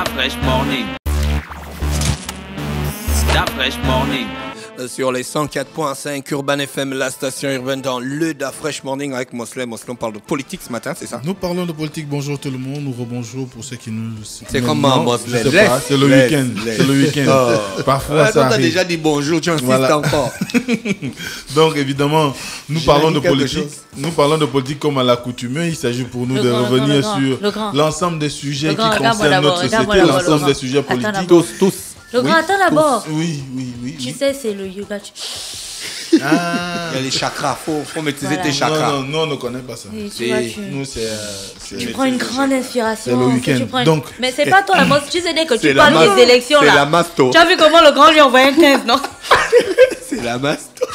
Da Fresh Morning. Da Fresh Morning. Sur les 104.5 Urban FM, la station urbaine dans le Da Fresh Morning avec Mosley. Mosley, on parle de politique ce matin, c'est ça? Nous parlons de politique. Bonjour tout le monde, nous rebonjour pour ceux qui nous... C'est comment, Mosley? C'est le week-end. C'est le week-end. Parfois, ça t'as arrive. déjà dit bonjour, tu insistes encore. Donc, évidemment, nous parlons de politique. Nous parlons de politique comme à l'accoutumée. Il s'agit pour nous de revenir sur l'ensemble des sujets qui concernent notre société, l'ensemble des sujets politiques. Tous. Le grand, attends d'abord. Oui. Tu sais, c'est le yoga. Il y a les chakras, faut maîtriser tes chakras. Non, on ne connaît pas ça. Oui, Nous, tu prends une grande inspiration. C'est le week-end. Donc, mais c'est pas toi la masse. Tu sais, dès que tu C'est parles la des élections c'est là. la masto. Tu as vu comment le grand lui envoie un 15, non? C'est la masto.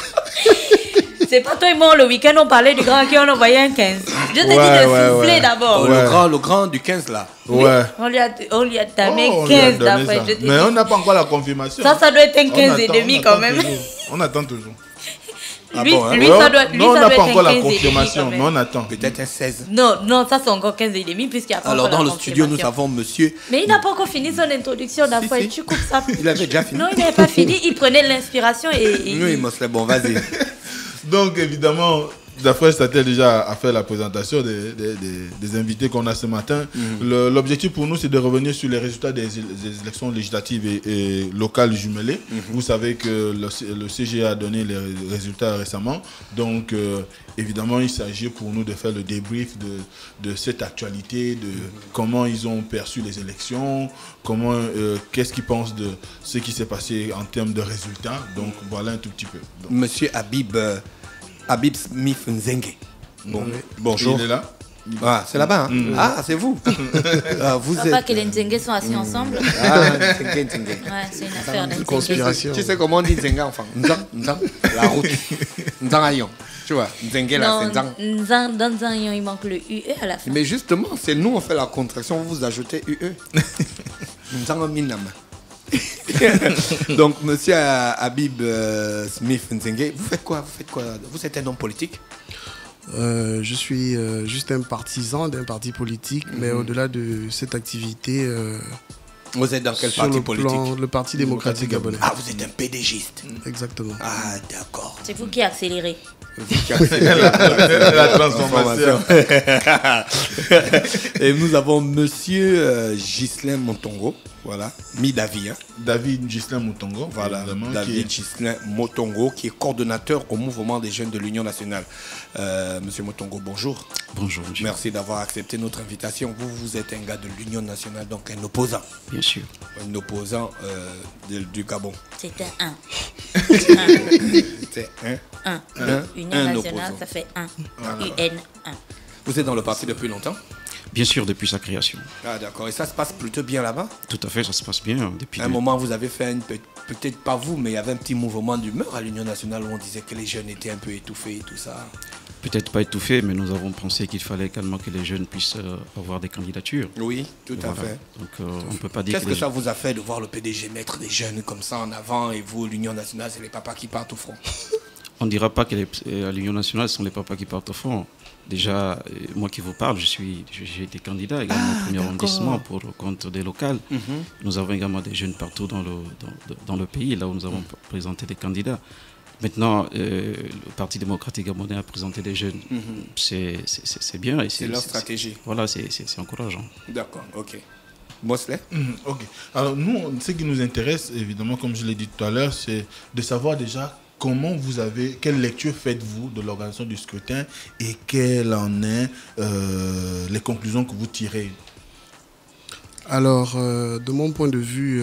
C'est pas toi et moi, le week-end, on parlait du grand qui on envoyait un 15. Je te dis de souffler d'abord. Le grand du 15 là. ouais. On lui a tamé On lui a 15 donné d'après. ça. Mais on n'a pas encore la confirmation. Ça doit être un 15 et demi quand même. On attend toujours. Lui, ça doit être Non, on n'a pas encore la 15 et demi confirmation, quand même. mais on attend. Peut-être un 16. Non, ça c'est encore 15 et demi puisqu'il y a pas Alors encore dans la le studio, nous confirmation. avons monsieur. Mais il n'a pas encore fini son introduction d'après. Si. Tu coupes ça. Il avait déjà fini. Non, il n'avait pas fini. Il prenait l'inspiration et... Oui, Mosley, bon, vas-y. Donc, évidemment, d'après Statel déjà a fait la présentation des invités qu'on a ce matin. L'objectif pour nous, c'est de revenir sur les résultats des élections législatives et locales jumelées. Vous savez que le CG a donné les résultats récemment. Donc, évidemment, il s'agit pour nous de faire le débrief de cette actualité, de comment ils ont perçu les élections, qu'est-ce qu'ils pensent de ce qui s'est passé en termes de résultats. Donc, voilà un tout petit peu. Donc, Monsieur Habib Smith Nzengue. Bonjour. il est là. Ah, c'est là-bas. Hein? Ah, c'est vous. Vous Faut pas que les Nzengue sont assis ensemble. Ah, Nzengue. Ouais, c'est une affaire d'Nzengue. Conspiration. Tu sais comment on dit Nzenga, enfin? Nzang, la route. Nzang Ayon. Tu vois, Nzengue là, c'est Nzang. Dans Nzang, il manque le UE à la fin. Mais justement, c'est nous, on fait la contraction, vous ajoutez UE. Nzang Minam. Donc, monsieur Habib Smith Nzengue, vous faites quoi? Vous êtes un homme politique? Je suis juste un partisan d'un parti politique, mais au-delà de cette activité, Vous êtes dans quel sur parti le politique? plan, le Parti démocratique gabonais. Ah, vous êtes un PDGiste. Exactement. Ah, d'accord. C'est vous qui accélérez. La transformation. Et nous avons monsieur Ghislain Motongo, voilà, David. Hein. David Ghislain Motongo, Voilà, évidemment, David Ghislain Motongo, qui est coordonnateur au mouvement des jeunes de l'Union nationale. Monsieur Motongo, bonjour. Bonjour, monsieur. Merci d'avoir accepté notre invitation. Vous êtes un gars de l'Union nationale, donc un opposant. Bien sûr. Un opposant du Gabon. C'est un 1. C'est un. 1. Union un nationale, opposant. ça fait 1. UN 1. Vous êtes dans le parti depuis longtemps? Bien sûr, depuis sa création. Ah, d'accord. Et ça se passe plutôt bien là-bas? Tout à fait, ça se passe bien depuis. À un moment, vous avez fait peut-être pas vous, mais il y avait un petit mouvement d'humeur à l'Union nationale où on disait que les jeunes étaient un peu étouffés et tout ça. Peut-être pas étouffé, mais nous avons pensé qu'il fallait également que les jeunes puissent avoir des candidatures. Oui, tout à Voilà. fait. Donc on ne peut pas dire Qu'est-ce que les- ça vous a fait de voir le PDG mettre des jeunes comme ça en avant et vous, l'Union nationale, c'est les papas qui partent au front? On ne dira pas que à l'Union nationale, ce sont les papas qui partent au fond. Déjà, moi qui vous parle, j'ai été candidat également au premier arrondissement pour le compte des locales. Nous avons également des jeunes partout dans le pays, là où nous avons présenté des candidats. Maintenant, le Parti démocratique gabonais a présenté des jeunes. C'est bien. C'est leur stratégie. Voilà, c'est encourageant. D'accord, ok. Mosley? Ok. Alors nous, ce qui nous intéresse, évidemment, comme je l'ai dit tout à l'heure, c'est de savoir déjà quelle lecture faites-vous de l'organisation du scrutin et quelles en est les conclusions que vous tirez? Alors, de mon point de vue,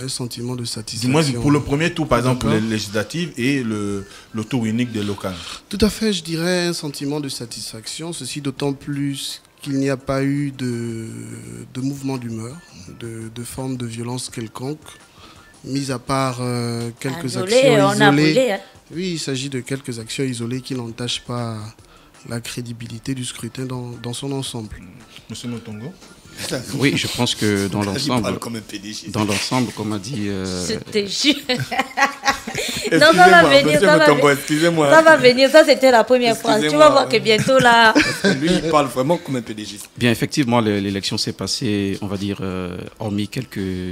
un sentiment de satisfaction. Dis-moi, pour le premier tour, par exemple, D'accord. les législatives et le tour unique des locales. Tout à fait, je dirais un sentiment de satisfaction, ceci d'autant plus qu'il n'y a pas eu de mouvement d'humeur, de forme de violence quelconque, mis à part quelques actions isolées. On a brûlé, hein. Oui, il s'agit de quelques actions isolées qui n'entachent pas la crédibilité du scrutin dans son ensemble. Monsieur Motongo? Oui, je pense que dans Il l'ensemble, parle comme un PDG. comme a dit, Je te jure. Non, ça va venir, Excusez-moi. Ça va venir, ça c'était la première phrase. Tu vas voir que bientôt là... Lui, il parle vraiment comme un PDG. Bien, effectivement, l'élection s'est passée, on va dire, hormis quelques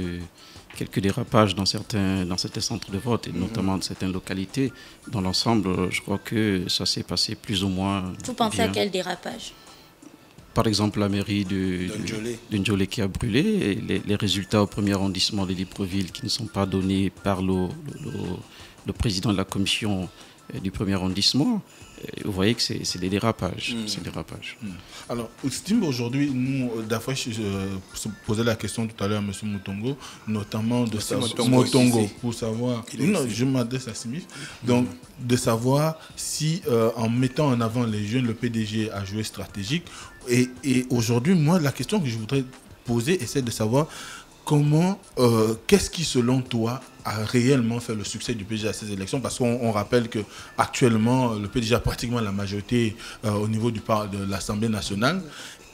dérapages dans certains centres de vote, et notamment dans certaines localités. Dans l'ensemble, je crois que ça s'est passé plus ou moins. Vous pensez à quel dérapage? Par exemple, la mairie de Ndjolé qui a brûlé, et les résultats au premier arrondissement de Libreville qui ne sont pas donnés par le président de la commission du premier arrondissement. Vous voyez que c'est des dérapages. Alors, Stim, aujourd'hui, nous, d'affaire, je posais la question tout à l'heure à M. Mutongo, notamment de Mutongo, pour savoir. Non, je m'adresse à Simif. Donc, de savoir si, en mettant en avant les jeunes, le PDG a joué stratégique. Et aujourd'hui, moi, la question que je voudrais poser, c'est de savoir comment, qu'est-ce qui, selon toi, a réellement fait le succès du PDG à ces élections? Parce qu'on rappelle qu'actuellement, le PDG a pratiquement la majorité au niveau de l'Assemblée nationale.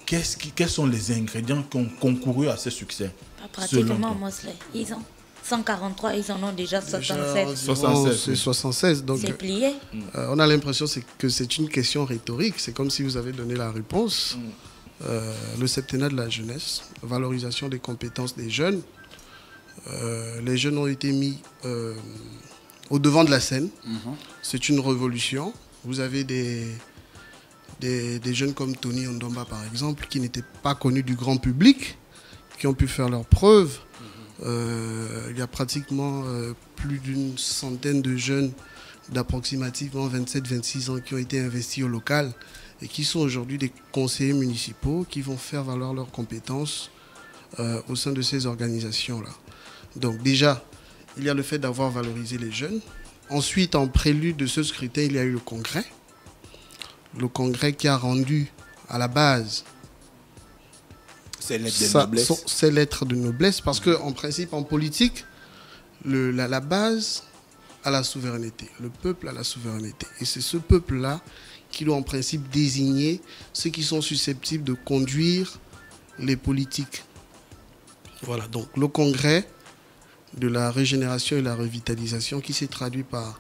Quels sont les ingrédients qui ont concouru à ce succès? Pas pratiquement, Mosley. Ils ont 143, ils en ont déjà 67. 76. Donc, c'est plié. On a l'impression que c'est une question rhétorique. C'est comme si vous avez donné la réponse. Le septennat de la jeunesse, valorisation des compétences des jeunes. Les jeunes ont été mis au devant de la scène. C'est une révolution. Vous avez des jeunes comme Tony Ndomba, par exemple, qui n'étaient pas connus du grand public, qui ont pu faire leurs preuves. Il y a pratiquement plus d'une centaine de jeunes d'approximativement 27-26 ans qui ont été investis au local et qui sont aujourd'hui des conseillers municipaux qui vont faire valoir leurs compétences au sein de ces organisations-là. Donc déjà, il y a le fait d'avoir valorisé les jeunes. Ensuite, en prélude de ce scrutin, il y a eu le congrès. Le congrès qui a rendu à la base ces lettres de noblesse. Parce qu'en principe, en politique, la base a la souveraineté. Le peuple a la souveraineté. Et c'est ce peuple-là qui doit en principe désigner ceux qui sont susceptibles de conduire les politiques. Voilà, donc le congrès de la régénération et la revitalisation qui s'est traduit par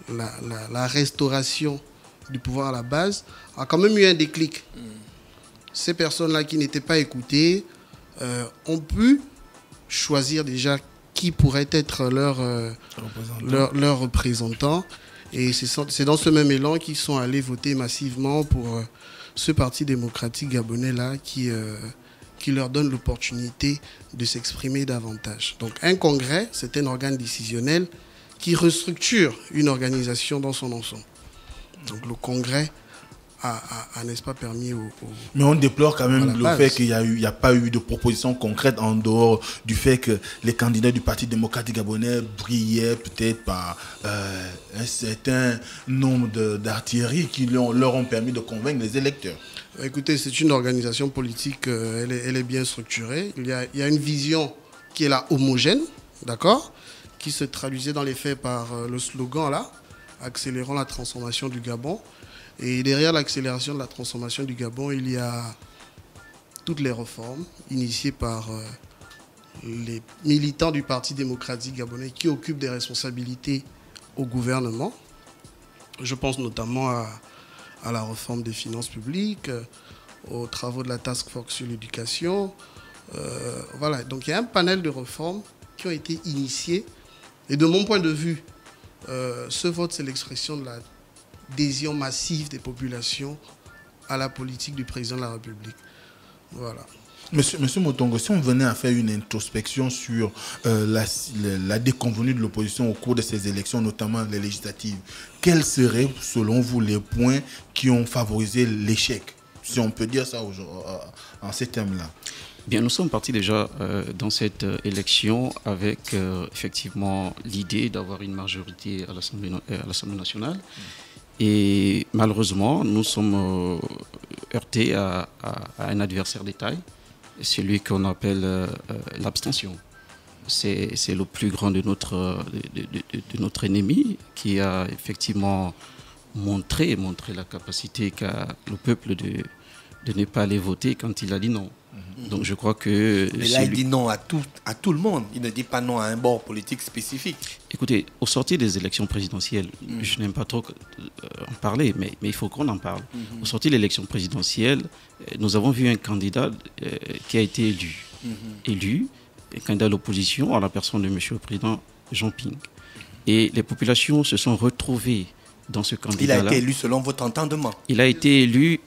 la restauration du pouvoir à la base a quand même eu un déclic. Ces personnes-là qui n'étaient pas écoutées ont pu choisir déjà qui pourrait être leur représentant. Et c'est dans ce même élan qu'ils sont allés voter massivement pour ce parti démocratique gabonais-là qui leur donne l'opportunité de s'exprimer davantage. Donc un congrès, c'est un organe décisionnel qui restructure une organisation dans son ensemble. Donc le congrès a n'est-ce pas, permis Mais on déplore quand même le fait qu'il n'y a pas eu de propositions concrètes en dehors du fait que les candidats du Parti démocratique gabonais brillaient peut-être par un certain nombre d'artilleries qui leur ont permis de convaincre les électeurs. Écoutez, c'est une organisation politique, elle est bien structurée. Il y a une vision qui est là homogène, d'accord, qui se traduisait dans les faits par le slogan là, accélérant la transformation du Gabon. Et derrière l'accélération de la transformation du Gabon, il y a toutes les réformes initiées par les militants du Parti démocratique gabonais qui occupent des responsabilités au gouvernement. Je pense notamment à la réforme des finances publiques, aux travaux de la task force sur l'éducation. Voilà, donc il y a un panel de réformes qui ont été initiées. Et de mon point de vue, ce vote, c'est l'expression de la adhésion massive des populations à la politique du président de la République. Voilà. Monsieur Mutongo, si on venait à faire une introspection sur la déconvenue de l'opposition au cours de ces élections, notamment les législatives, quels seraient, selon vous, les points qui ont favorisé l'échec, si on peut dire ça en ces termes-là? Bien, nous sommes partis déjà dans cette élection avec effectivement l'idée d'avoir une majorité à l'Assemblée nationale. Et malheureusement, nous sommes heurtés à un adversaire de taille, celui qu'on appelle l'abstention. C'est le plus grand de notre ennemi qui a effectivement montré la capacité qu'a le peuple de ne pas aller voter quand il a dit non. Donc je crois que... Mais là, il dit non à tout le monde. Il ne dit pas non à un bord politique spécifique. Écoutez, au sortir des élections présidentielles, je n'aime pas trop en parler, mais il faut qu'on en parle. Au sortir de l'élection présidentielle, nous avons vu un candidat qui a été élu, un candidat de l'opposition à la personne de M. le Président Jean Ping. Et les populations se sont retrouvées dans ce candidat-là. Il a été élu selon votre entendement. Il a été élu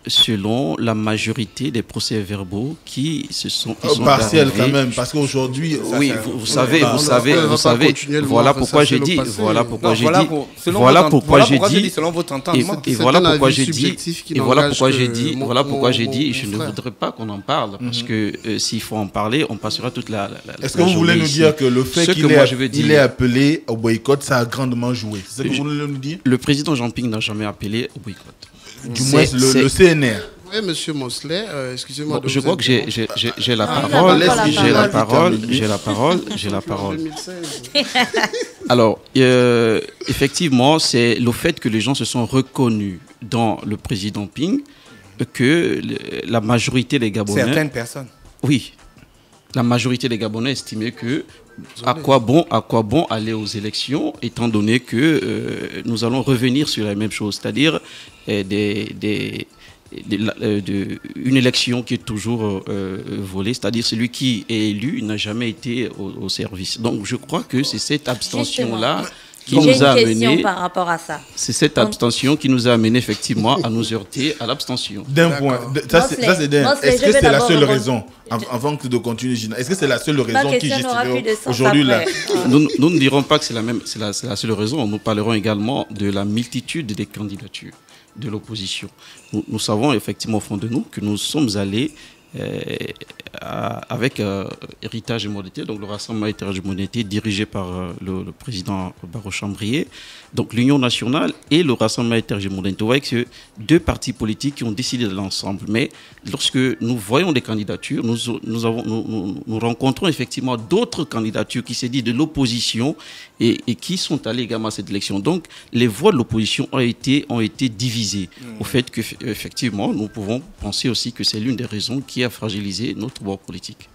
selon la majorité des procès-verbaux qui se sont... partiel quand même, parce qu'aujourd'hui... Oui, vous savez, voilà pourquoi j'ai dit... Voilà pourquoi j'ai dit... Voilà pourquoi j'ai dit... Selon votre entendement. Et voilà pourquoi j'ai dit... Et voilà pourquoi j'ai dit... Voilà pourquoi j'ai dit... Je ne voudrais pas qu'on en parle, parce que s'il faut en parler, on passera toute la Est-ce que vous voulez nous dire que le fait qu'il ait appelé au boycott, ça a grandement joué? C'est ce que vous nous dire? Le président Jean Ping n'a jamais appelé au boycott. Du moins le CNR. Oui, monsieur Mosley, excusez-moi. Je crois que j'ai la parole. J'ai la parole. Alors, effectivement, c'est le fait que les gens se sont reconnus dans le président Ping que la majorité des Gabonais... Certaines personnes. Oui. La majorité des Gabonais estimaient que à quoi bon aller aux élections, étant donné que nous allons revenir sur la même chose, c'est-à-dire une élection qui est toujours volée, c'est-à-dire celui qui est élu n'a jamais été au service. Donc je crois que c'est cette abstention-là qui nous a amené par rapport à ça. C'est cette abstention qui nous a amené effectivement à nous heurter à l'abstention. D'un point. Est-ce que c'est la seule raison, avant de continuer, Gina, est-ce que c'est la seule raison qui justifie aujourd'hui là? Nous ne dirons pas que c'est la seule raison. Nous parlerons également de la multitude des candidatures de l'opposition. Nous savons effectivement au fond de nous que nous sommes allés avec Héritage et Modernité, donc le Rassemblement Héritage et Modernité dirigé par le président Barreau Chambrier, donc l'Union nationale et le Rassemblement Héritage et Modernité. Vous voyez que c'est deux partis politiques qui ont décidé de l'ensemble. Mais lorsque nous voyons des candidatures, nous rencontrons effectivement d'autres candidatures qui s'est dit de l'opposition et qui sont allées également à cette élection. Donc les voix de l'opposition ont été divisées au fait que effectivement nous pouvons penser aussi que c'est l'une des raisons qui a fragilisé notre bord politique.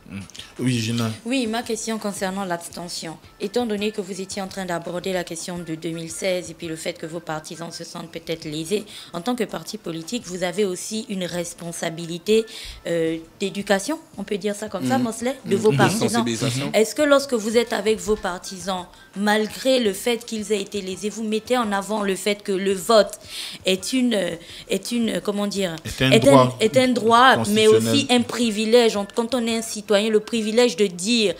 Oui, Gina. Oui, ma question concernant l'abstention. Étant donné que vous étiez en train d'aborder la question de 2016 et puis le fait que vos partisans se sentent peut-être lésés, en tant que parti politique, vous avez aussi une responsabilité d'éducation, on peut dire ça comme ça, Mosley, de vos partisans. Est-ce que lorsque vous êtes avec vos partisans, malgré le fait qu'ils aient été lésés, vous mettez en avant le fait que le vote est un droit, mais aussi un privilège. Quand on est un citoyen, le privilège de dire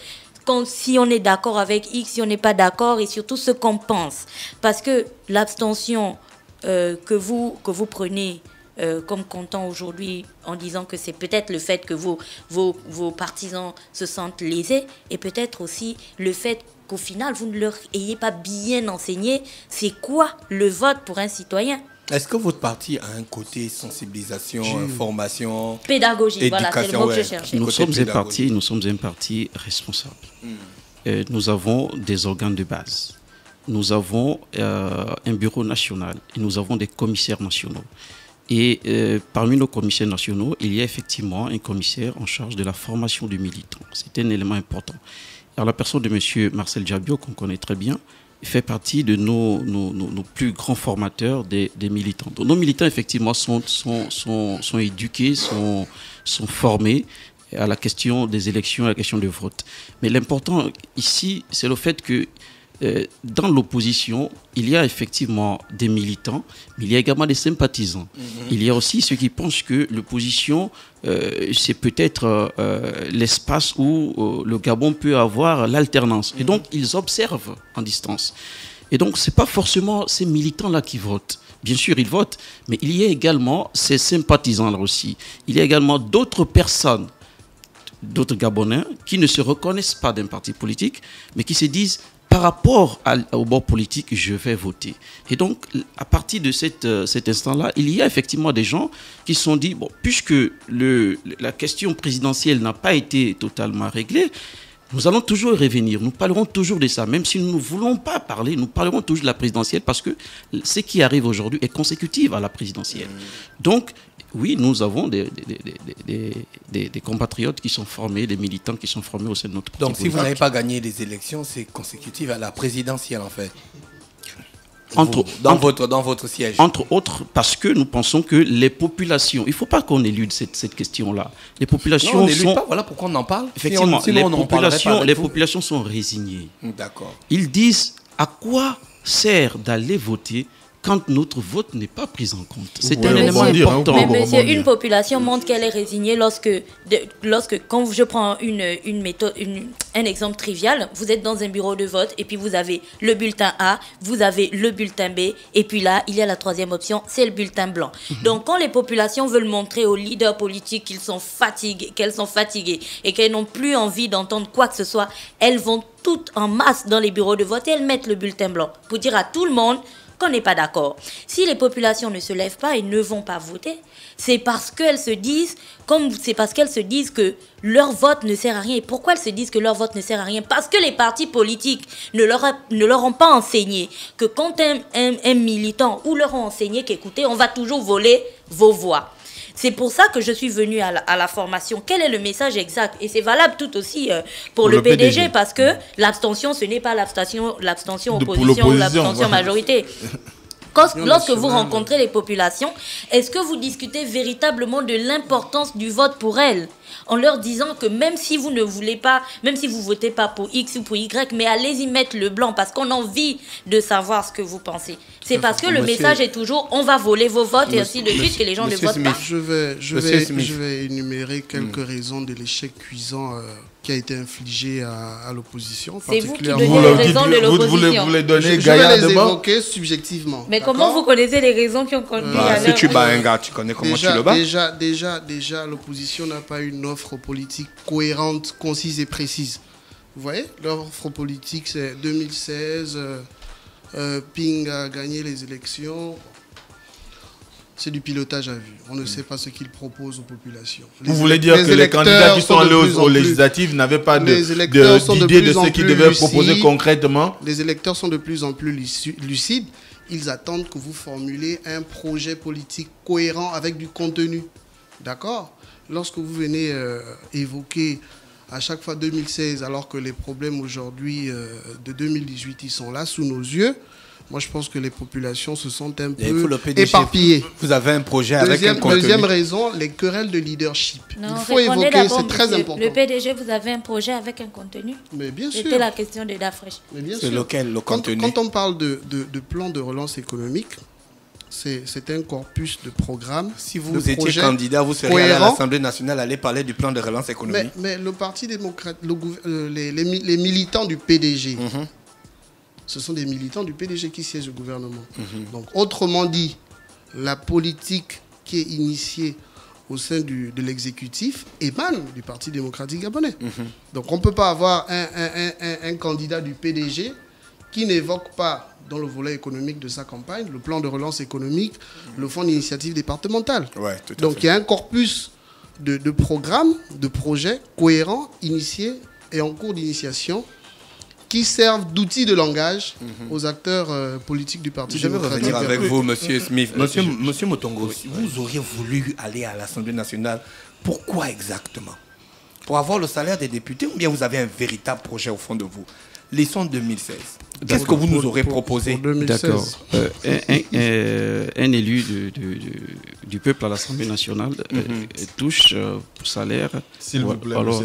si on est d'accord avec X, si on n'est pas d'accord, et surtout ce qu'on pense. Parce que l'abstention que vous prenez comme comptant aujourd'hui en disant que c'est peut-être le fait que vos partisans se sentent lésés et peut-être aussi le fait qu'au final, vous ne leur ayez pas bien enseigné c'est quoi le vote pour un citoyen. Est-ce que votre parti a un côté sensibilisation, formation, pédagogie, voilà, c'est le mot que je cherchais. Nous sommes un parti responsable. Nous avons des organes de base. Nous avons un bureau national et nous avons des commissaires nationaux. Et parmi nos commissaires nationaux, il y a effectivement un commissaire en charge de la formation du militant. C'est un élément important. Alors la personne de M. Marcel Diabio, qu'on connaît très bien, fait partie de nos plus grands formateurs des militants. Donc, nos militants, effectivement, sont éduqués, sont formés à la question des élections, à la question du vote. Mais l'important ici, c'est le fait que dans l'opposition, il y a effectivement des militants, mais il y a également des sympathisants. Il y a aussi ceux qui pensent que l'opposition, c'est peut-être l'espace où le Gabon peut avoir l'alternance. Et donc, ils observent en distance. Et donc, ce n'est pas forcément ces militants-là qui votent. Bien sûr, ils votent, mais il y a également ces sympathisants-là aussi. Il y a également d'autres personnes, d'autres Gabonais, qui ne se reconnaissent pas d'un parti politique, mais qui se disent par rapport au bord politique, je vais voter. Et donc, à partir de cet instant-là, il y a effectivement des gens qui se sont dit, bon, puisque la question présidentielle n'a pas été totalement réglée, nous allons toujours y revenir, nous parlerons toujours de ça, même si nous ne voulons pas parler, nous parlerons toujours de la présidentielle parce que ce qui arrive aujourd'hui est consécutif à la présidentielle. Donc, Oui, nous avons des compatriotes qui sont formés, des militants qui sont formés au sein de notre parti. Donc si vous n'avez pas gagné les élections, c'est consécutif à la présidentielle en fait. Dans votre siège. Entre autres, parce que nous pensons que les populations, il ne faut pas qu'on élude cette question-là. Les populations non, on n'élude pas, voilà pourquoi on en parle. Effectivement, les populations sont résignées. D'accord. Ils disent à quoi sert d'aller voter quand notre vote n'est pas pris en compte. C'est un élément important. Mais monsieur, une population montre qu'elle est résignée lorsque quand je prends une méthode, un exemple trivial, vous êtes dans un bureau de vote et puis vous avez le bulletin A, vous avez le bulletin B et puis là, il y a la troisième option, c'est le bulletin blanc. Donc quand les populations veulent montrer aux leaders politiques qu'elles sont fatiguées et qu'elles n'ont plus envie d'entendre quoi que ce soit, elles vont toutes en masse dans les bureaux de vote et elles mettent le bulletin blanc pour dire à tout le monde qu'on n'est pas d'accord. Si les populations ne se lèvent pas et ne vont pas voter, c'est parce qu'elles se disent que leur vote ne sert à rien. Et pourquoi elles se disent que leur vote ne sert à rien? Parce que les partis politiques ne leur ont pas enseigné que quand un militant ou leur ont enseigné qu'écoutez, on va toujours voler vos voix. C'est pour ça que je suis venue à la formation. Quel est le message exact? Et c'est valable tout aussi pour le PDG, parce que l'abstention, ce n'est pas l'abstention opposition ou l'abstention majorité. Lorsque vous rencontrez les populations, est-ce que vous discutez véritablement de l'importance du vote pour elles, en leur disant que même si vous ne voulez pas, même si vous ne votez pas pour X ou pour Y, mais allez-y mettre le blanc parce qu'on a envie de savoir ce que vous pensez. C'est parce que le message est toujours on va voler vos votes et ainsi de suite que les gens ne votent pas. Je vais énumérer quelques raisons de l'échec cuisant qui a été infligé à l'opposition. C'est vous qui donnez les raisons de l'opposition. Vous les donnez je vais les évoquer subjectivement. Mais comment vous connaissez les raisons qui ont conduit à Si tu bats un gars, tu connais comment tu le bats? Déjà, l'opposition n'a pas une offre politique cohérente, concise et précise. Vous voyez, l'offre politique, c'est 2016, Ping a gagné les élections. C'est du pilotage à vue. On ne sait pas ce qu'ils proposent aux populations. Vous voulez dire que les candidats qui sont allés aux législatives n'avaient pas d'idée de ce qu'ils devaient proposer concrètement? Les électeurs sont de plus en plus lucides. Ils attendent que vous formuliez un projet politique cohérent avec du contenu. D'accord? Lorsque vous venez évoquer à chaque fois 2016, alors que les problèmes aujourd'hui de 2018, ils sont là sous nos yeux, moi, je pense que les populations se sentent un peu éparpillées. Vous avez un projet avec un contenu. Deuxième raison, les querelles de leadership. Il faut évoquer, c'est très important. Le PDG, vous avez un projet avec un contenu? Mais bien sûr. C'était la question de Dafresh. C'est lequel, le contenu? Quand on parle de plan de relance économique, c'est un corpus de programmes. Si vous étiez candidat, vous seriez à l'Assemblée nationale, allez parler du plan de relance économique. Mais le Parti démocrate, les militants du PDG, ce sont des militants du PDG qui siègent au gouvernement. Donc, autrement dit, la politique qui est initiée au sein de l'exécutif émane du Parti démocratique gabonais. Donc, on ne peut pas avoir un candidat du PDG qui n'évoque pas, dans le volet économique de sa campagne, le plan de relance économique, le fonds d'initiative départementale. Ouais, tout à Donc, fait. il y a un corpus de programmes, de projets cohérents, initiés et en cours d'initiation, qui servent d'outils de langage aux acteurs politiques du Parti démocratique. Je vais revenir avec vous, Monsieur Smith. Monsieur Motongo, si vous auriez voulu aller à l'Assemblée nationale, pourquoi exactement? Pour avoir le salaire des députés ou bien vous avez un véritable projet au fond de vous? Laissons 2016. Qu'est-ce que vous nous aurez proposé? D'accord. Un élu du peuple à l'Assemblée nationale touche pour salaire... S'il vous plaît, alors,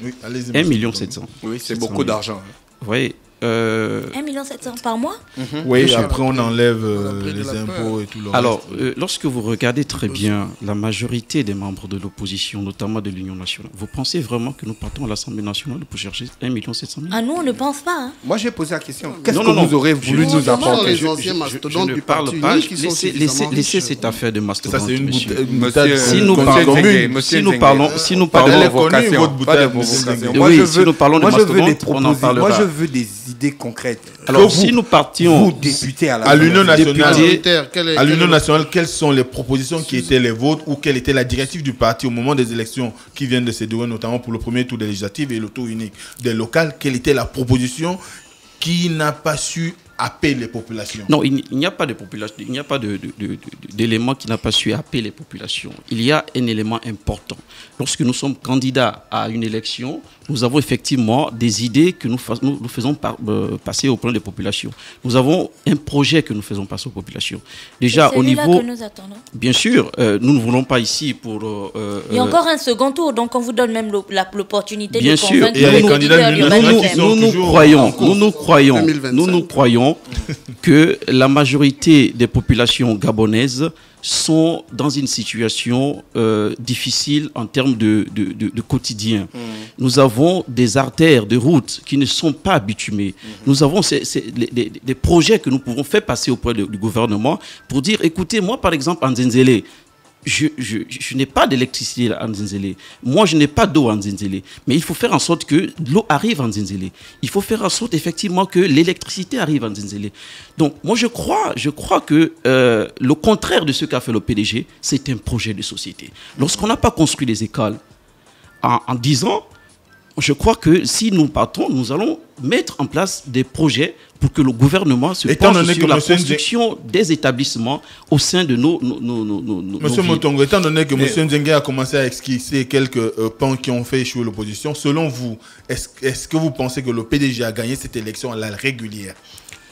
oui, 1,7 million. Oui, c'est beaucoup d'argent. Oui. 1,7 million par mois? Oui, et après on enlève les impôts et tout le Alors, lorsque vous regardez très bien la majorité des membres de l'opposition, notamment de l'Union nationale, vous pensez vraiment que nous partons à l'Assemblée nationale pour chercher 1,7 million? Ah, nous, on ne pense pas. Hein. Moi, j'ai posé la question. Qu'est-ce que vous aurez voulu nous apporter? Les anciens mastodontes du parle parti pas. unique qui sont suffisamment Laissez cette affaire de mastodonte. Ça, c'est une monsieur. Si nous parlons de mastodonte, on en parlera. Moi, je veux des idées concrètes. Alors, si nous partions, vous, députés à l'Union nationale, à l'Union nationale, quelles sont les propositions qui étaient les vôtres ou quelle était la directive du parti au moment des élections qui viennent de se dérouler, notamment pour le premier tour des législatives et le tour unique des locales? Quelle était la proposition qui n'a pas su happer les populations? Non, il n'y a pas de population, il n'y a pas d'élément qui n'a pas su happer les populations. Il y a un élément important. Lorsque nous sommes candidats à une élection, nous avons effectivement des idées que nous faisons passer auprès des populations. Nous avons un projet que nous faisons passer aux populations. Déjà au niveau, que nous attendons. Bien sûr, nous ne voulons pas ici pour. Il y a encore un second tour, donc on vous donne même l'opportunité de convaincre les candidats. Nous croyons que la majorité des populations gabonaises sont dans une situation difficile en termes de quotidien. Nous avons des artères de routes qui ne sont pas bitumées. Nous avons des projets que nous pouvons faire passer auprès du gouvernement pour dire, écoutez, moi par exemple en Nzenzele, je n'ai pas d'électricité en Nzenzele. Moi, je n'ai pas d'eau en Nzenzele. Mais il faut faire en sorte que l'eau arrive en Nzenzele. Il faut faire en sorte, effectivement, que l'électricité arrive en Nzenzele. Donc, moi, je crois que le contraire de ce qu'a fait le PDG, c'est un projet de société. Lorsqu'on n'a pas construit les écoles en 10 ans, je crois que si nous partons, nous allons mettre en place des projets pour que le gouvernement se penche sur la construction des établissements au sein de nos Monsieur Motongo, étant donné que M. Nzenge a commencé à esquisser quelques pans qui ont fait échouer l'opposition, selon vous, est-ce que vous pensez que le PDG a gagné cette élection à la régulière?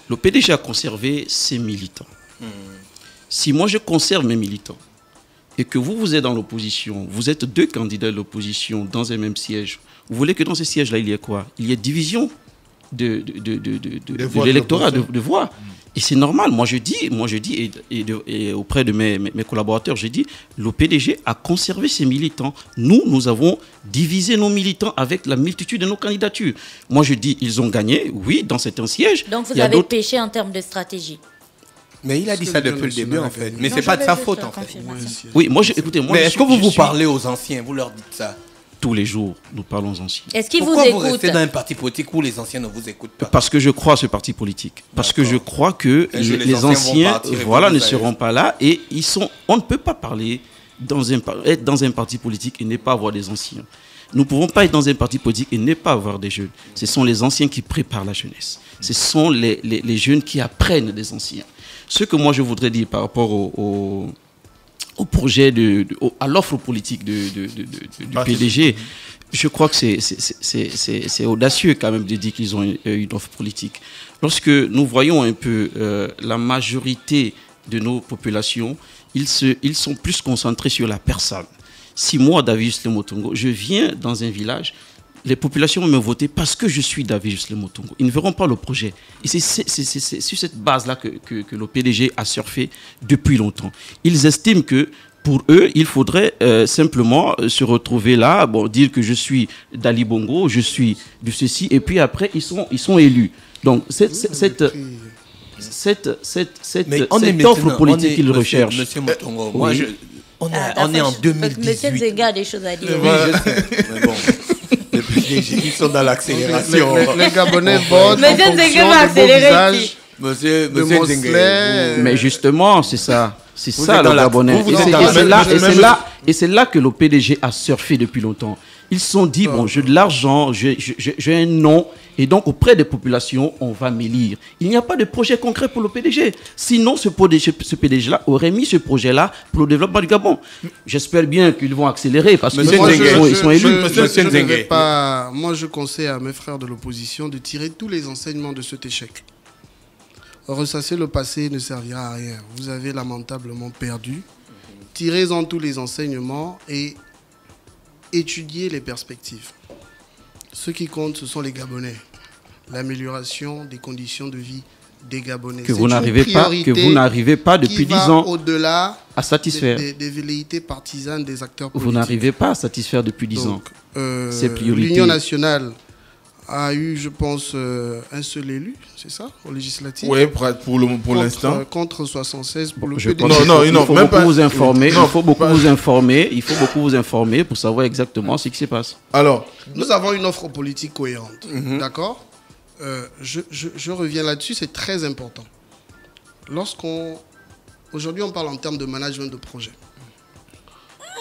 Le PDG a conservé ses militants. Si moi je conserve mes militants et que vous êtes dans l'opposition, vous êtes 2 candidats de l'opposition dans un même siège, vous voulez que dans ce siège-là, il y ait quoi? Il y ait division de l'électorat, de voix. Et c'est normal. Moi je dis et auprès de mes collaborateurs, j'ai dit, le PDG a conservé ses militants. Nous avons divisé nos militants avec la multitude de nos candidatures. Moi je dis, ils ont gagné, oui, dans certains sièges. Donc vous avez péché en termes de stratégie. Mais il a dit ça depuis le début, en fait. Mais ce n'est pas de sa faute, en fait. Oui, écoutez, moi... Mais est-ce que vous parlez aux anciens? Vous leur dites ça? Tous les jours, nous parlons aux anciens. Est-ce qu'ils vous écoutent? Pourquoi vous restez dans un parti politique où les anciens ne vous écoutent pas? Parce que je crois à ce parti politique. Parce que je crois que les anciens ne seront pas là. Et on ne peut pas parler, être dans un parti politique et ne pas avoir des anciens. Nous ne pouvons pas être dans un parti politique et ne pas avoir des jeunes. Ce sont les anciens qui préparent la jeunesse. Ce sont les jeunes qui apprennent des anciens. Ce que moi je voudrais dire par rapport au projet, à l'offre politique du PDG, je crois que c'est audacieux quand même de dire qu'ils ont une offre politique. Lorsque nous voyons un peu la majorité de nos populations, ils sont plus concentrés sur la personne. Si moi, David Justin Motongo, je viens dans un village, les populations vont me voter parce que je suis David Justin Motongo. Ils ne verront pas le projet. Et c'est sur cette base-là que le PDG a surfé depuis longtemps. Ils estiment que pour eux, il faudrait simplement se retrouver là, dire que je suis d'Ali Bongo, je suis de ceci, et puis après, ils sont élus. Donc, cette offre politique qu'ils recherchent. Monsieur Motongo, moi, on est en 2018. Monsieur Nzenge a des choses à dire. Oui, je sais. Mais bon. Ils sont dans l'accélération. Les Gabonais votent en fonction des visages. Monsieur Nzenge. Mais justement, c'est ça. C'est ça le Gabonais. Et c'est là que le PDG a surfé depuis longtemps. Ils se sont dit, bon, j'ai de l'argent, j'ai un nom, et donc auprès des populations, on va m'élire. Il n'y a pas de projet concret pour le PDG. Sinon, ce PDG-là aurait mis ce projet-là pour le développement du Gabon. J'espère bien qu'ils vont accélérer parce qu'ils sont élus. Moi, je conseille à mes frères de l'opposition de tirer tous les enseignements de cet échec. Ressasser le passé ne servira à rien. Vous avez lamentablement perdu. Tirez-en tous les enseignements et étudier les perspectives. Ce qui compte, ce sont les Gabonais. L'amélioration des conditions de vie des Gabonais. Que vous n'arrivez pas depuis 10 ans au-delà à satisfaire. Des velléités partisanes des acteurs politiques. Vous n'arrivez pas à satisfaire depuis 10 ans. C'est priorité. L'Union nationale a eu, je pense, un seul élu, c'est ça, au législatif? Oui, pour l'instant. Contre 76 pour le PDG. Il faut beaucoup vous informer pour savoir exactement ce qui se passe. Alors, nous avons une offre politique cohérente, d'accord? Je reviens là-dessus, c'est très important. Aujourd'hui, on parle en termes de management de projet.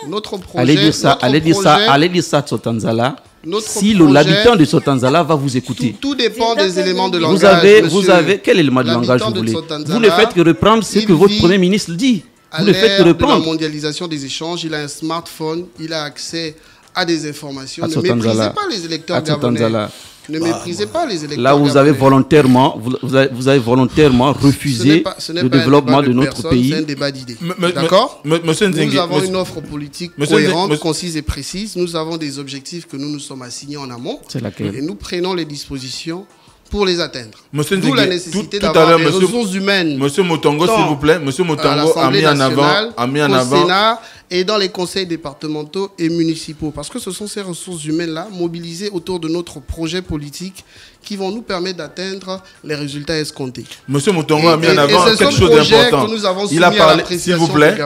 Notre projet... Allez dire ça, Tsotanzala. si l'habitant de Sotanzala va vous écouter. Tout dépend des éléments de langage. Vous avez quel élément de langage vous voulez? Vous ne faites que reprendre ce que votre Premier ministre dit. Vous ne faites que reprendre. De la mondialisation des échanges, il a un smartphone, il a accès à des informations. Ne méprisez pas les électeurs gabonais. Ne méprisez pas les électeurs. Là, vous avez volontairement, vous avez volontairement refusé le développement de notre pays. C'est un débat d'idées. D'accord? Nous avons une offre politique cohérente, concise et précise. Nous avons des objectifs que nous nous sommes assignés en amont. C'est laquelle? Et nous prenons les dispositions pour les atteindre. D'où la nécessité d'avoir des ressources humaines. Monsieur Motongo, s'il vous plaît. Monsieur Motongo a mis en avant, au Sénat et dans les conseils départementaux et municipaux. Parce que ce sont ces ressources humaines-là, mobilisées autour de notre projet politique, qui vont nous permettre d'atteindre les résultats escomptés. Monsieur Motongo a mis en avant quelque chose d'important. Il a parlé, s'il vous plaît.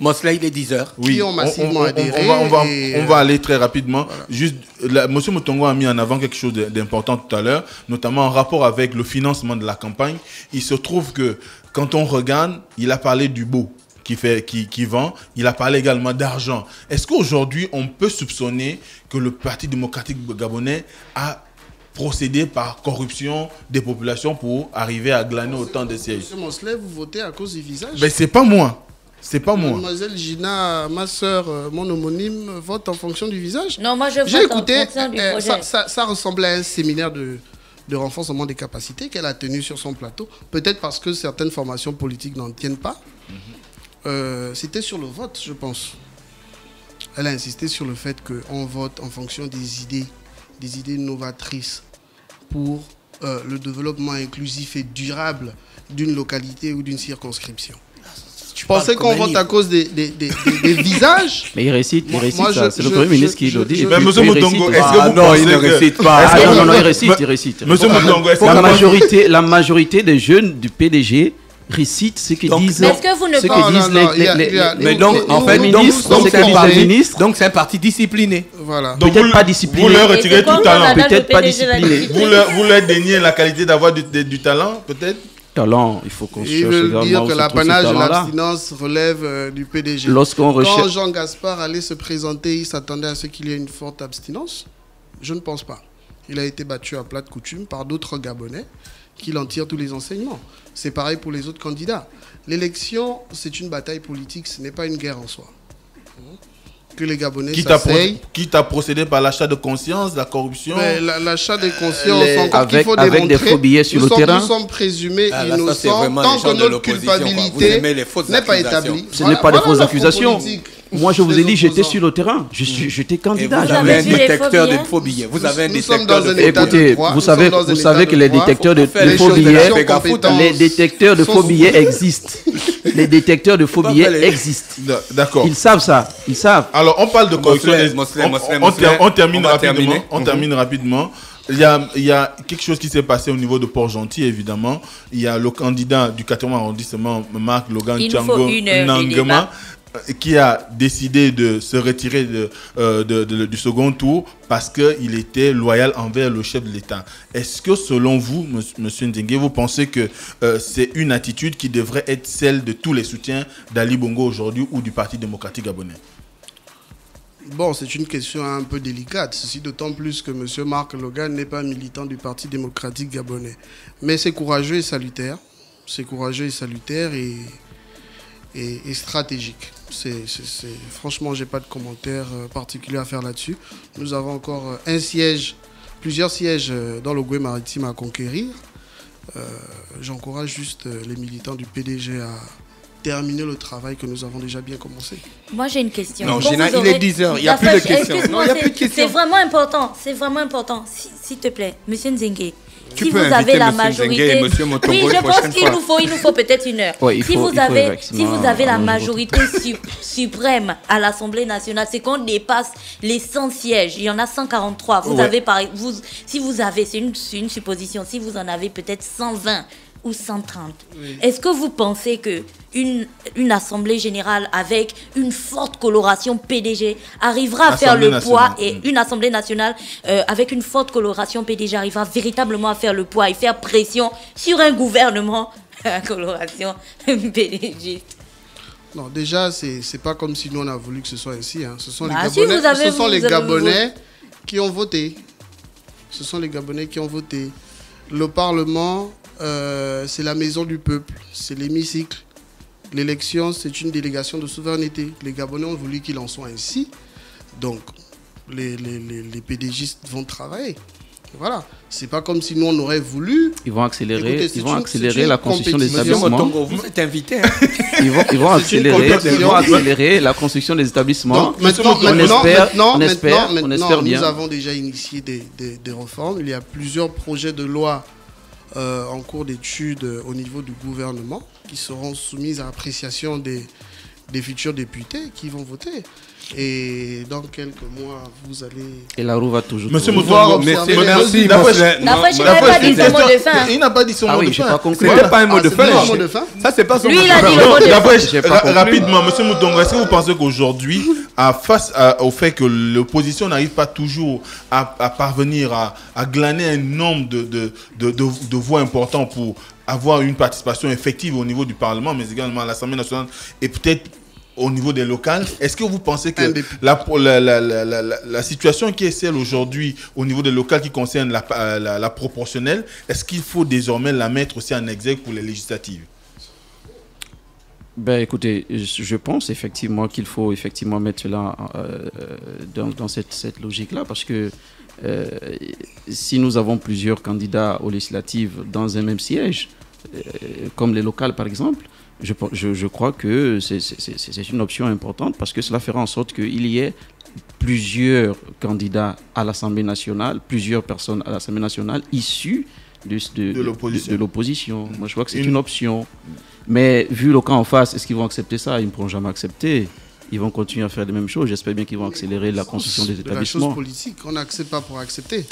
Mosla, il est 10h. Oui, on va aller très rapidement. Voilà. Juste, monsieur Motongo a mis en avant quelque chose d'important tout à l'heure, notamment en rapport avec le financement de la campagne. Il se trouve que quand on regarde, il a parlé du beau qui vend, il a parlé également d'argent. Est-ce qu'aujourd'hui, on peut soupçonner que le Parti démocratique gabonais a procédé par corruption des populations pour arriver à glaner autant de sièges? Monsieur Monsley, vous votez à cause du visage? Mais c'est pas moi. C'est pas moi. Mademoiselle Gina, ma soeur, mon homonyme, vote en fonction du visage? Non, moi je vote en fonction du projet. Ça ressemblait à un séminaire de renforcement des capacités qu'elle a tenu sur son plateau. Peut-être parce que certaines formations politiques n'en tiennent pas. C'était sur le vote, je pense. Elle a insisté sur le fait qu'on vote en fonction des idées novatrices pour le développement inclusif et durable d'une localité ou d'une circonscription. Tu pensais qu'on vote à cause des visages? Mais il récite, c'est le Premier ministre qui le dit. Mais monsieur Motongo, est-ce que vous pensez il ne récite pas? Non, il récite. Monsieur Motongo, est-ce que la majorité des jeunes du PDG récite ce que disent mais donc en fait donc c'est un parti discipliné. Voilà. Peut-être pas discipliné. Vous leur retirez tout talent. Peut-être pas discipliné. Vous leur déniez la qualité d'avoir du talent, peut-être. Talent, il faut qu'on cherche également. Ils veulent dire que l'apanage de l'abstinence relève du PDG. Quand Jean Gaspard allait se présenter, il s'attendait à ce qu'il y ait une forte abstinence? Je ne pense pas. Il a été battu à plat de coutume par d'autres Gabonais qui en tirent tous les enseignements. C'est pareil pour les autres candidats. L'élection, c'est une bataille politique, ce n'est pas une guerre en soi. Que les Gabonais s'asseyent. Quitte à procéder par l'achat de conscience, la corruption. L'achat de conscience, encore qu'il faut avec des faux billets sur le terrain. Nous sommes présumés innocents tant que notre culpabilité n'est pas établie. Ce n'est pas des fausses accusations. Moi, je vous ai dit, j'étais sur le terrain. J'étais candidat. Vous avez un détecteur de faux billets. Vous avez un détecteur de faux billets. Écoutez, vous savez que les détecteurs de faux billets existent. Les détecteurs de faux billets existent. D'accord. Ils savent ça. Ils savent. Alors, on parle de corruption. On termine rapidement. Il y a quelque chose qui s'est passé au niveau de Port-Gentil, évidemment. Il y a le candidat du 4e arrondissement, Marc Logan Tchango Nangema, qui a décidé de se retirer du second tour parce qu'il était loyal envers le chef de l'État. Est-ce que selon vous, M. Ndengue, vous pensez que c'est une attitude qui devrait être celle de tous les soutiens d'Ali Bongo aujourd'hui ou du Parti démocratique gabonais? Bon, c'est une question un peu délicate, ceci d'autant plus que M. Marc Logan n'est pas militant du Parti démocratique gabonais. Mais c'est courageux et salutaire. C'est courageux et salutaire et stratégique. Franchement, je n'ai pas de commentaire particulier à faire là-dessus. Nous avons encore plusieurs sièges dans le Goué maritime à conquérir. J'encourage juste les militants du PDG à terminer le travail que nous avons déjà bien commencé. Moi, j'ai une question. Non, Gina, il est 10h, il n'y a plus de questions. C'est vraiment important, s'il te plaît, Monsieur Nzengue. Si vous avez la majorité, oui, je pense qu'il nous faut peut-être une heure. Ouais, si vous avez la majorité suprême à l'Assemblée nationale, c'est qu'on dépasse les 100 sièges. Il y en a 143. Si vous avez, c'est une supposition, si vous en avez peut-être 120 ou 130. Oui. Est-ce que vous pensez que une assemblée générale avec une forte coloration PDG arrivera à faire le poids et une assemblée nationale avec une forte coloration PDG arrivera véritablement à faire le poids et faire pression sur un gouvernement à coloration PDG? Non, déjà, c'est pas comme si nous on a voulu que ce soit ainsi. Hein. Ce sont les Gabonais qui ont voté. Ce sont les Gabonais qui ont voté. Le Parlement, c'est la maison du peuple, c'est l'hémicycle. L'élection, c'est une délégation de souveraineté. Les Gabonais ont voulu qu'il en soit ainsi. Donc, les PDGistes vont travailler. Voilà. C'est pas comme si nous, on aurait voulu. Ils vont accélérer, la construction des établissements. Vous êtes invité. Hein. Ils vont accélérer la construction des établissements. Donc, maintenant, on espère bien. Nous avons déjà initié des réformes. Il y a plusieurs projets de loi en cours d'étude au niveau du gouvernement qui seront soumises à appréciation des futurs députés qui vont voter. Et dans quelques mois, vous allez... Et la roue va toujours... Monsieur Motongo, merci. Il n'a pas dit son mot de fin. J'ai pas compris. C'était pas un mot de fin. Ça, c'est pas son mot de fin. Rapidement, monsieur Motongo, est-ce que vous pensez qu'aujourd'hui, face au fait que l'opposition n'arrive pas toujours à parvenir à glaner un nombre de voix importants pour avoir une participation effective au niveau du Parlement, mais également à l'Assemblée nationale et peut-être au niveau des locales, est-ce que vous pensez que la situation qui est celle aujourd'hui au niveau des locales qui concerne la proportionnelle, est-ce qu'il faut désormais la mettre aussi en exergue pour les législatives? Ben, écoutez, je pense effectivement qu'il faut effectivement mettre cela dans cette logique-là, parce que si nous avons plusieurs candidats aux législatives dans un même siège, comme les locales par exemple, je crois que c'est une option importante, parce que cela fera en sorte qu'il y ait plusieurs candidats à l'Assemblée nationale, plusieurs personnes à l'Assemblée nationale issues de l'opposition. Moi, je crois que c'est une option. Mais vu le cas en face, est-ce qu'ils vont accepter ça? Ils ne pourront jamais accepter. Ils vont continuer à faire les mêmes choses. J'espère bien qu'ils vont accélérer la construction des établissements. La chose politique, on n'accepte pas pour accepter.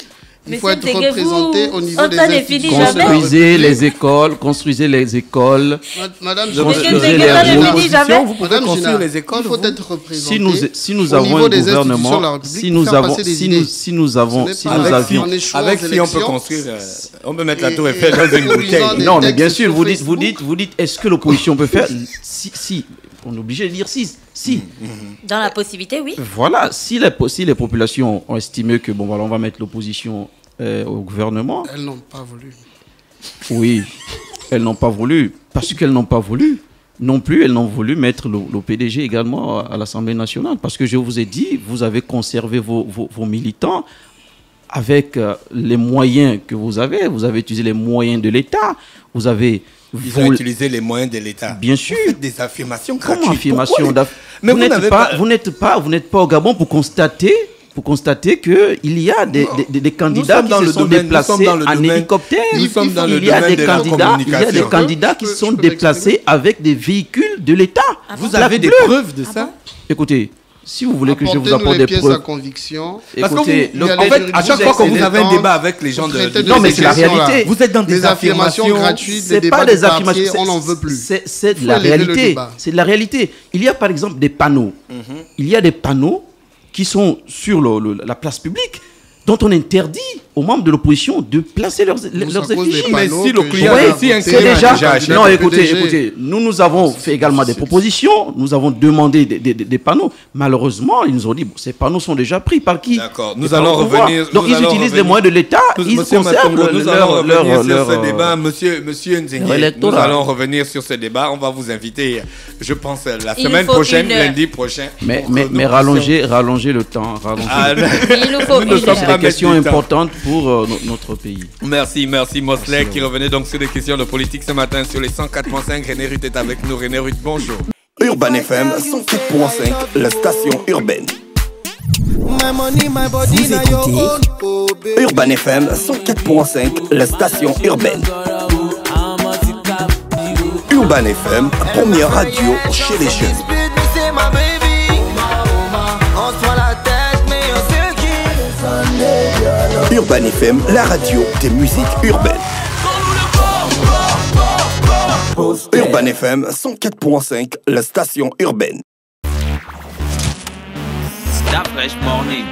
Il faut être représenté au niveau des institutions. Construisez les écoles. Madame, vous pouvez construire les écoles. Il faut être représenté. Si nous avons un gouvernement, si nous avions, avec qui on peut construire, on peut mettre la tour Eiffel dans une bouteille. Non, mais bien sûr, vous dites, est-ce que l'opposition peut faire? Si. On est obligé de dire si. Dans la possibilité, oui. Voilà, si les populations ont estimé que bon, voilà, on va mettre l'opposition au gouvernement. Elles n'ont pas voulu. Oui, elles n'ont pas voulu. Parce qu'elles n'ont pas voulu. Non plus, elles n'ont voulu mettre le PDG également à l'Assemblée nationale. Parce que je vous ai dit, vous avez conservé vos militants avec les moyens que vous avez. Vous avez utilisé les moyens de l'État. Vous avez... Ils ont utilisé les moyens de l'État. Bien sûr. Vous faites des affirmations gratuites. Comment affirmation? Mais vous n'êtes pas au Gabon pour constater qu'il y a des candidats qui se sont déplacés en hélicoptère. Il y a des candidats qui sont déplacés avec des véhicules de l'État. Vous avez des preuves de ça? Écoutez, si vous voulez que je vous apporte des preuves. Écoutez, en fait, à chaque fois que vous avez un débat avec les gens de... Non, mais c'est la réalité. Vous êtes dans des affirmations gratuites. C'est pas des affirmations. On n'en veut plus. C'est de la réalité. C'est de la réalité. Il y a par exemple des panneaux. Il y a des panneaux qui sont sur la place publique, dont on interdit aux membres de l'opposition de placer leurs effigies. Mais si le client c'est déjà non, écoutez, nous avons fait également des propositions, nous avons demandé des panneaux. Malheureusement, ils nous ont dit ces panneaux sont déjà pris par qui? D'accord, nous allons revenir. Donc ils utilisent les moyens de l'État, ils conservent leur débat. Monsieur Nzengue, nous allons revenir sur ce débat. On va vous inviter, je pense, la semaine prochaine, lundi prochain. Mais rallongez le temps. Il nous faut une c'est des questions importantes pour notre pays. Merci Mosley qui revenait donc sur des questions de politique ce matin sur les 104.5. René Ruth est avec nous. René Ruth, bonjour. Urban FM 104.5, la station urbaine. Vous écoutez Urban FM 104.5, la station urbaine. Urban FM, première radio chez les jeunes. Urban FM, la radio des musiques urbaines. Urban FM 104.5, la station urbaine. Stop Fresh Morning.